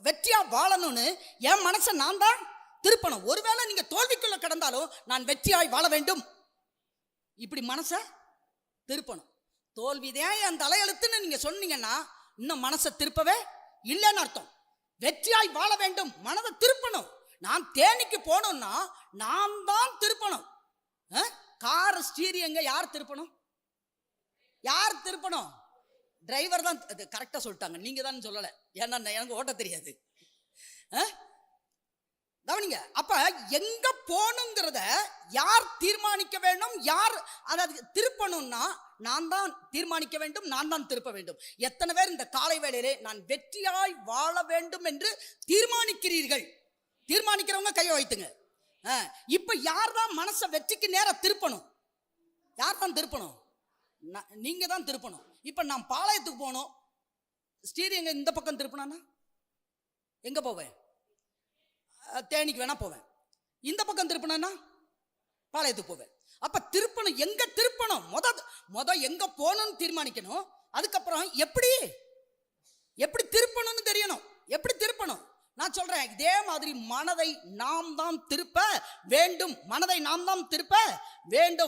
வெற்றியா வாழணும்னு என் மனசை நான் தான் திருப்பணும். ஒருவேளை நீங்க தோல்விக்குள்ள கடந்தாலும் நான் வெற்றியாய் வாழ வேண்டும், இப்படி மனசை திருப்பணும். தோல்விதான் என் தலையெழுத்துன்னு நீங்க சொன்னீங்கன்னா இன்னும் மனசை திருப்பவே இல்லைன்னு அர்த்தம். வெற்றியாய் வாழ வேண்டும், மனதை திருப்பணும். நான் தேனிக்கு போகணும்னா நான் தான் திருப்பணும். கார் ஸ்டீரிங்க யார் திருப்பணும்? யார் திருப்பணும்? டிரைவர் தான். கரெக்டா சொல்லிட்டாங்க, நீங்க தான் சொல்லல, ஏன்னா எனக்கு ஓட்ட தெரியாது. கவனிங்க, அப்ப எங்க போகணுங்கிறத யார் தீர்மானிக்க வேண்டும்? யார் அதாவது திருப்பணும்னா நான் தான் தீர்மானிக்க வேண்டும், நான் தான் திருப்ப வேண்டும். எத்தனை பேர் இந்த காலை வேளையிலே நான் வெற்றியாய் வாழ வேண்டும் என்று தீர்மானிக்கிறீர்கள்? தீர்மானிக்கிறவங்க கையை வைத்துங்க. இப்ப யார் தான் மனசை வெற்றிக்கு நேர திருப்பணும்? யார் தான் திருப்பணும்? நீங்க தான் திருப்பணும். இப்ப நான் பாளையத்துக்கு போகணும், ஸ்டீரிங் இந்த பக்கம் திருப்பினா எங்க போவேன்? தேனிக்கு வேணா போவேன். இந்த பக்கம் திருப்பினா பாளையத்துக்கு போவேன். அப்ப திருப்பணும், எங்க திருப்பணும்? முத எங்க போகணும்னு தீர்மானிக்கணும். அதுக்கப்புறம் எப்படி திருப்பணும்னு தெரியணும். எப்படி திருப்பணும் நான் சொல்றேன். இதே மாதிரி மனதை நாம் தான் திருப்ப வேண்டும். மனதை நாம் தான் திருப்ப வேண்டும்.